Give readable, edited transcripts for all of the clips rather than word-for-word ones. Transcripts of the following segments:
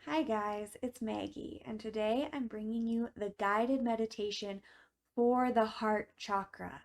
Hi guys, it's Maggie, and today I'm bringing you the guided meditation for the heart chakra.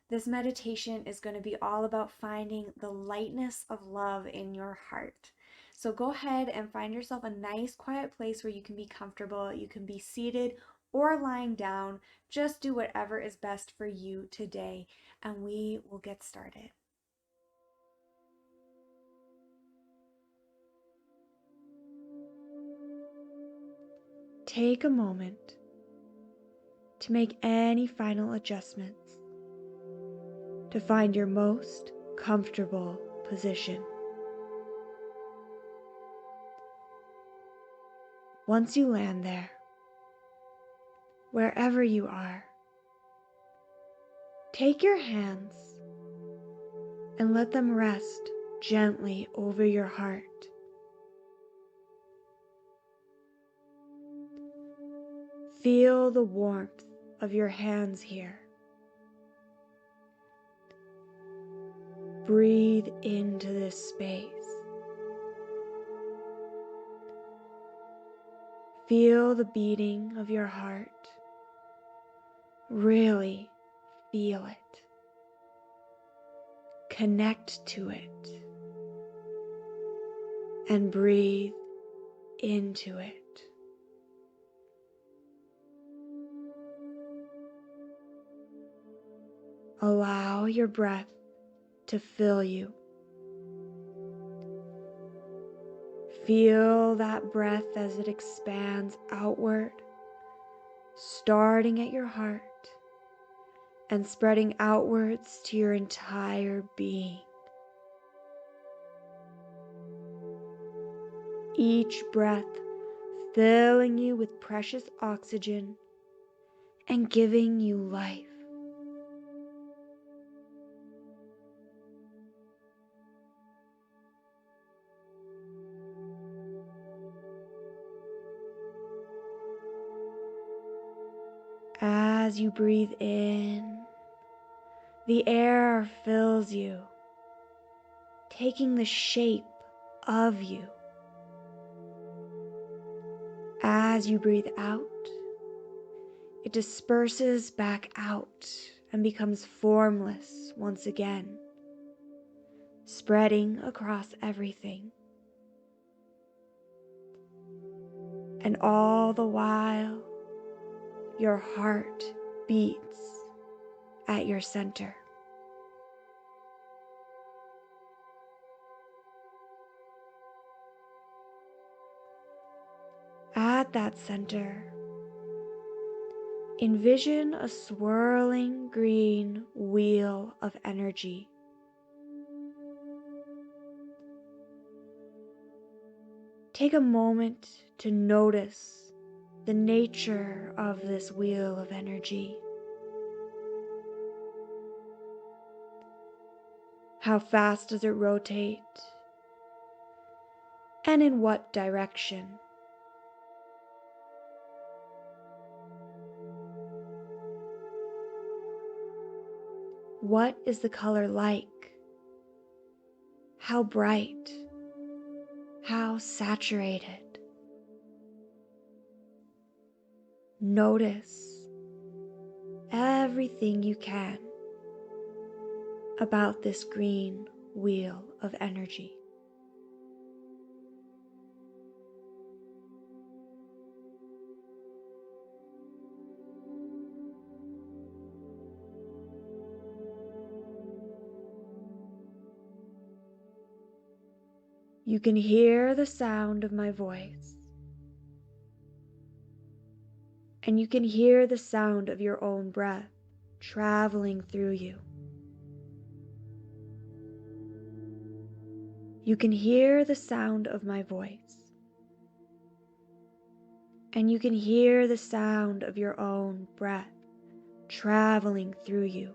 This meditation is going to be all about finding the lightness of love in your heart. So go ahead and find yourself a nice quiet place where you can be comfortable. You can be seated or lying down. Just do whatever is best for you today, and we will get started. Take a moment to make any final adjustments to find your most comfortable position. Once you land there, wherever you are, take your hands and let them rest gently over your heart. Feel the warmth of your hands here. Breathe into this space. Feel the beating of your heart. Really feel it. Connect to it. And breathe into it. Allow your breath to fill you. Feel that breath as it expands outward, starting at your heart and spreading outwards to your entire being. Each breath filling you with precious oxygen and giving you life. As you breathe in, the air fills you, taking the shape of you. As you breathe out, it disperses back out and becomes formless once again, spreading across everything. And all the while, your heart beats at your center. At that center, envision a swirling green wheel of energy. Take a moment to notice the nature of this wheel of energy. How fast does it rotate? And in what direction? What is the color like? How bright? How saturated? Notice everything you can about this green wheel of energy. You can hear the sound of my voice, and you can hear the sound of your own breath traveling through you. You can hear the sound of my voice, and you can hear the sound of your own breath traveling through you.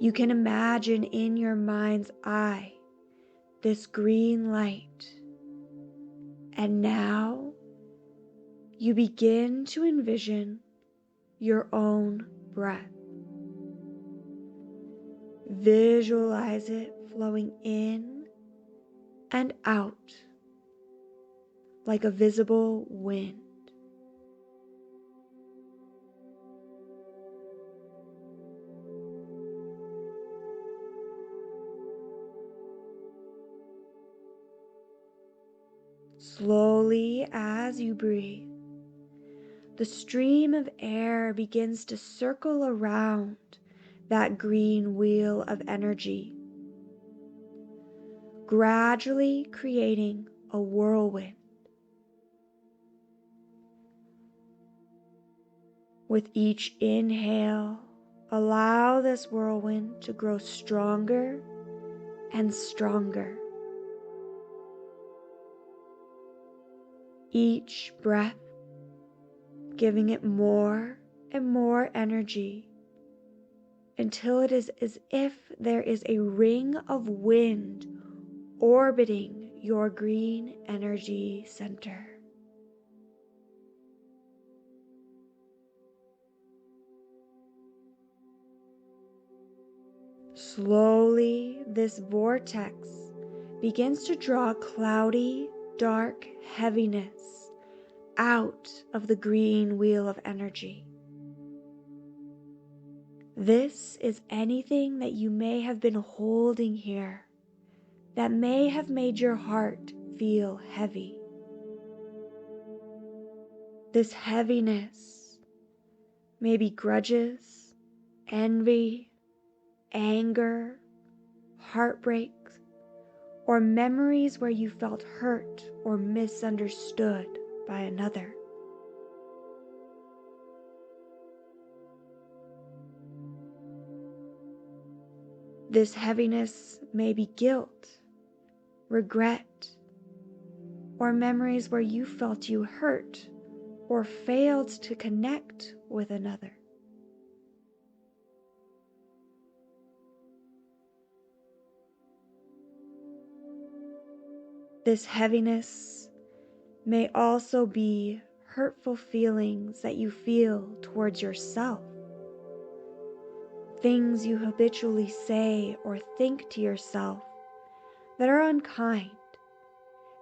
You can imagine in your mind's eye this green light, and now you begin to envision your own breath. Visualize it flowing in and out like a visible wind. Slowly, as you breathe, the stream of air begins to circle around that green wheel of energy, gradually creating a whirlwind. With each inhale, allow this whirlwind to grow stronger and stronger. Each breath giving it more and more energy until it is as if there is a ring of wind orbiting your green energy center. Slowly, this vortex begins to draw cloudy, dark heaviness out of the green wheel of energy. This is anything that you may have been holding here that may have made your heart feel heavy. This heaviness may be grudges, envy, anger, heartbreak, or memories where you felt hurt or misunderstood by another. This heaviness may be guilt, regret, or memories where you felt you hurt or failed to connect with another. This heaviness may also be hurtful feelings that you feel towards yourself, things you habitually say or think to yourself that are unkind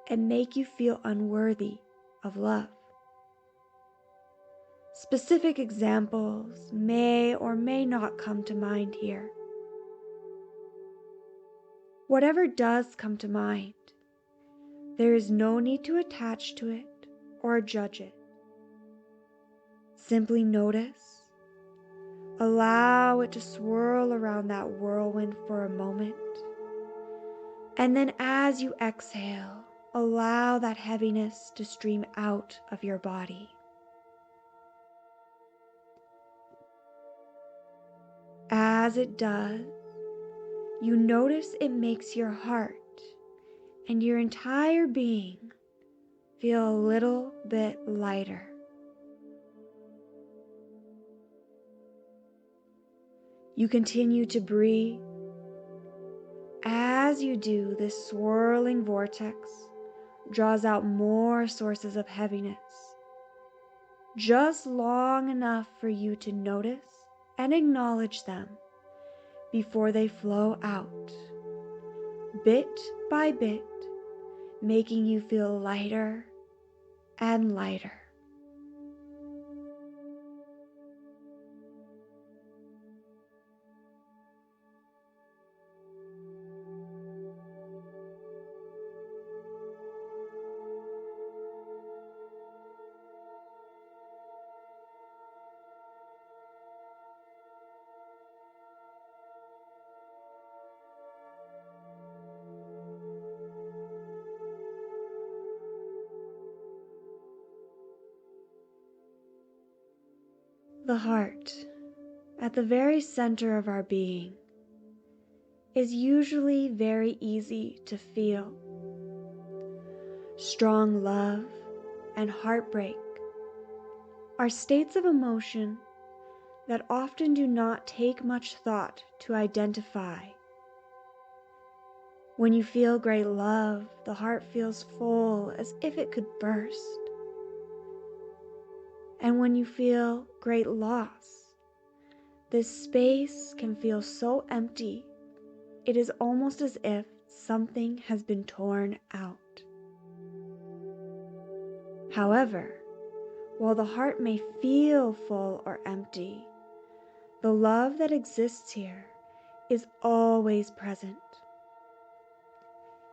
and make you feel unworthy of love. Specific examples may or may not come to mind here. Whatever does come to mind, there is no need to attach to it or judge it. Simply notice, allow it to swirl around that whirlwind for a moment, and then as you exhale, allow that heaviness to stream out of your body. As it does, you notice it makes your heart and your entire being feel a little bit lighter. You continue to breathe. As you do, this swirling vortex draws out more sources of heaviness, just long enough for you to notice and acknowledge them before they flow out, bit by bit, making you feel lighter and lighter. The heart, at the very center of our being, is usually very easy to feel. Strong love and heartbreak are states of emotion that often do not take much thought to identify. When you feel great love, the heart feels full as if it could burst. And when you feel great loss, this space can feel so empty, it is almost as if something has been torn out. However, while the heart may feel full or empty, the love that exists here is always present.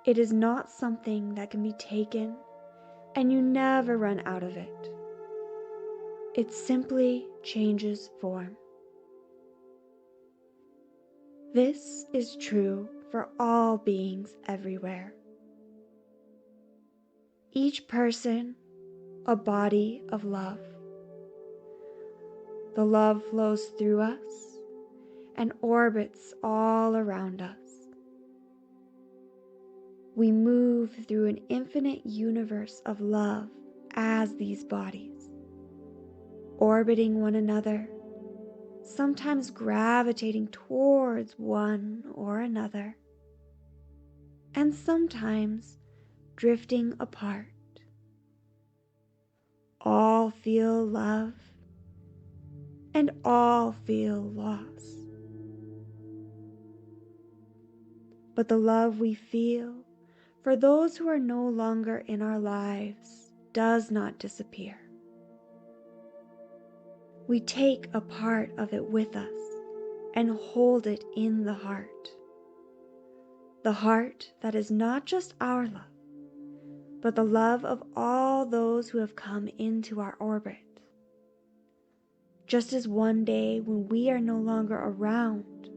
It is not something that can be taken, and you never run out of it. It simply changes form. This is true for all beings everywhere. Each person, a body of love. The love flows through us and orbits all around us. We move through an infinite universe of love as these bodies, orbiting one another, sometimes gravitating towards one or another, and sometimes drifting apart. All feel love, and all feel loss. But the love we feel for those who are no longer in our lives does not disappear. We take a part of it with us and hold it in the heart that is not just our love, but the love of all those who have come into our orbit. Just as one day when we are no longer around,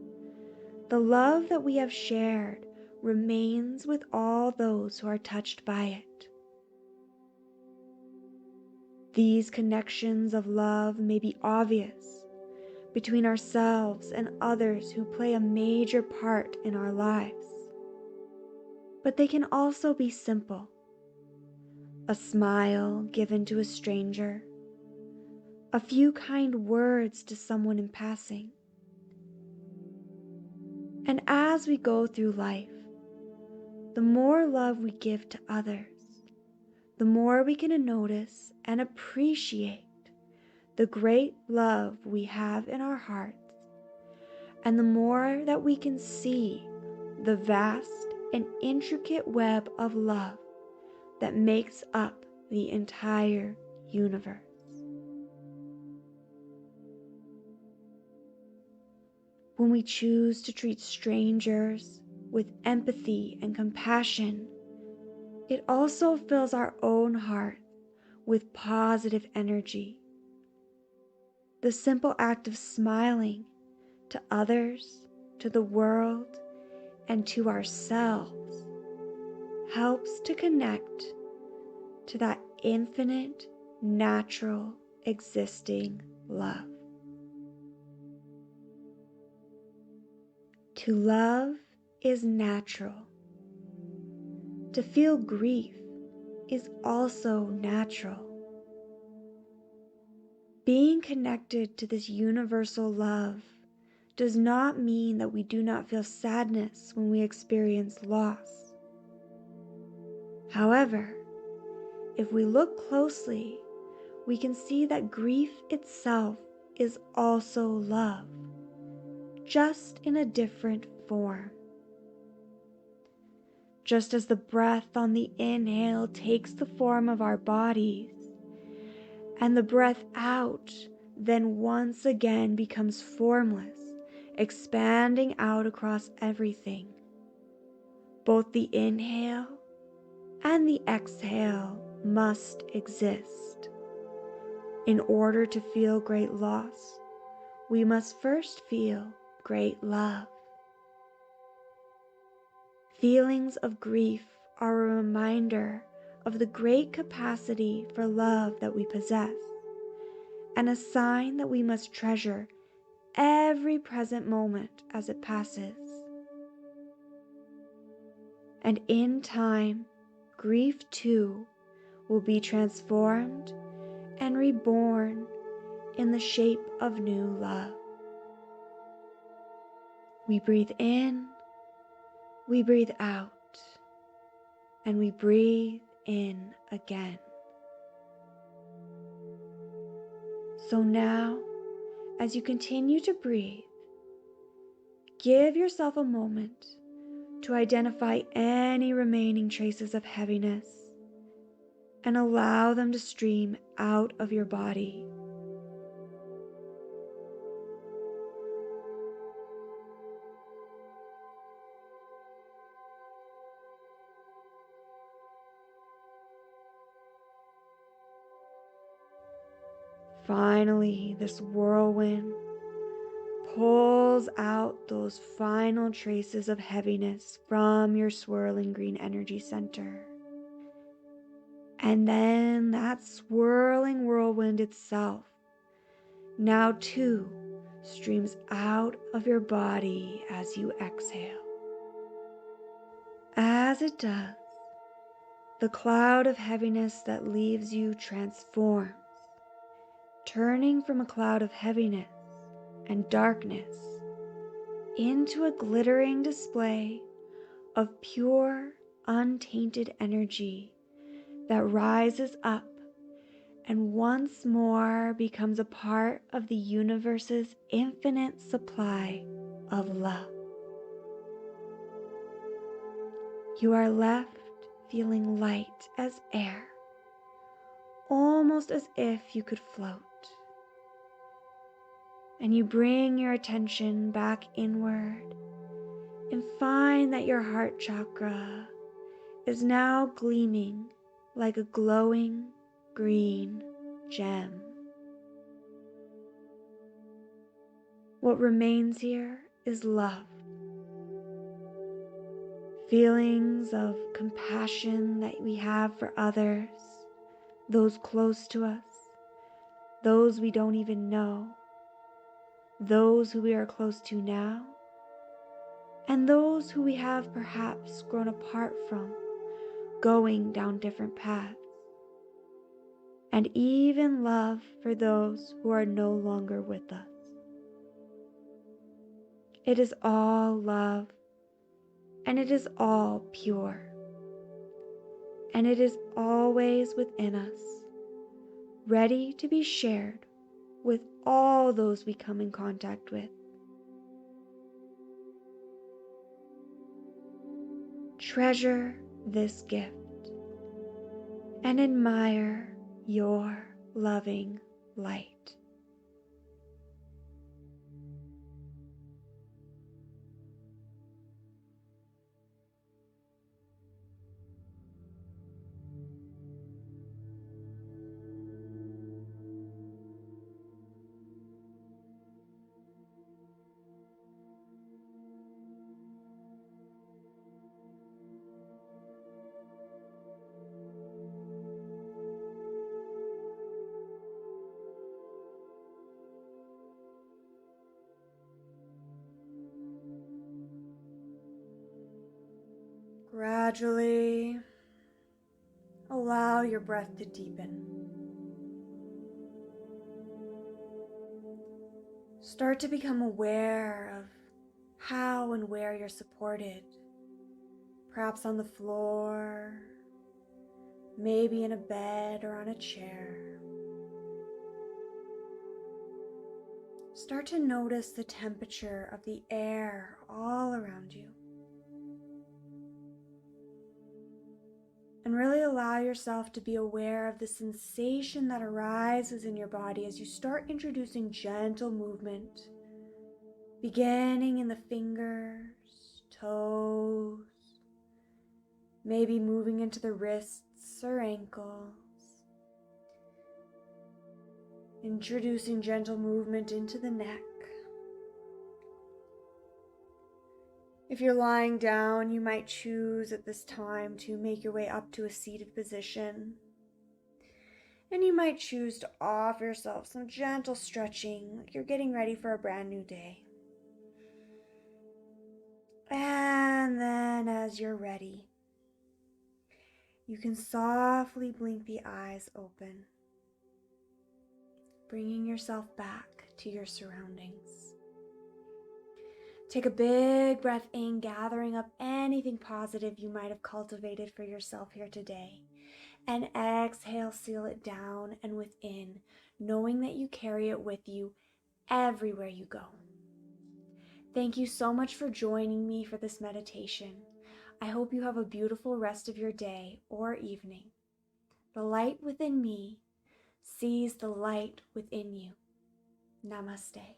the love that we have shared remains with all those who are touched by it. These connections of love may be obvious between ourselves and others who play a major part in our lives, but they can also be simple. A smile given to a stranger, a few kind words to someone in passing. And as we go through life, the more love we give to others, the more we can notice and appreciate the great love we have in our hearts, and the more that we can see the vast and intricate web of love that makes up the entire universe. When we choose to treat strangers with empathy and compassion, it also fills our own heart with positive energy. The simple act of smiling to others, to the world, and to ourselves helps to connect to that infinite, natural, existing love. To love is natural. To feel grief is also natural. Being connected to this universal love does not mean that we do not feel sadness when we experience loss. However, if we look closely, we can see that grief itself is also love, just in a different form. Just as the breath on the inhale takes the form of our bodies, and the breath out then once again becomes formless, expanding out across everything. Both the inhale and the exhale must exist. In order to feel great loss, we must first feel great love. Feelings of grief are a reminder of the great capacity for love that we possess, and a sign that we must treasure every present moment as it passes. And in time, grief too will be transformed and reborn in the shape of new love. We breathe in, we breathe out, and we breathe in again. So now, as you continue to breathe, give yourself a moment to identify any remaining traces of heaviness and allow them to stream out of your body. Finally, this whirlwind pulls out those final traces of heaviness from your swirling green energy center. And then that swirling whirlwind itself now too streams out of your body as you exhale. As it does, the cloud of heaviness that leaves you transforms, turning from a cloud of heaviness and darkness into a glittering display of pure, untainted energy that rises up and once more becomes a part of the universe's infinite supply of love. You are left feeling light as air, almost as if you could float. And you bring your attention back inward and find that your heart chakra is now gleaming like a glowing green gem. What remains here is love. Feelings of compassion that we have for others, those close to us, those we don't even know, those who we are close to now, and those who we have perhaps grown apart from, going down different paths, and even love for those who are no longer with us. It is all love, and it is all pure, and it is always within us, ready to be shared with all those we come in contact with. Treasure this gift and admire your loving light. Gradually, allow your breath to deepen. Start to become aware of how and where you're supported. Perhaps on the floor, maybe in a bed or on a chair. Start to notice the temperature of the air all around you. And really allow yourself to be aware of the sensation that arises in your body as you start introducing gentle movement, beginning in the fingers, toes, maybe moving into the wrists or ankles, introducing gentle movement into the neck. If you're lying down, you might choose at this time to make your way up to a seated position. And you might choose to offer yourself some gentle stretching, like you're getting ready for a brand new day. And then as you're ready, you can softly blink the eyes open, bringing yourself back to your surroundings. Take a big breath in, gathering up anything positive you might have cultivated for yourself here today. And exhale, seal it down and within, knowing that you carry it with you everywhere you go. Thank you so much for joining me for this meditation. I hope you have a beautiful rest of your day or evening. The light within me sees the light within you. Namaste.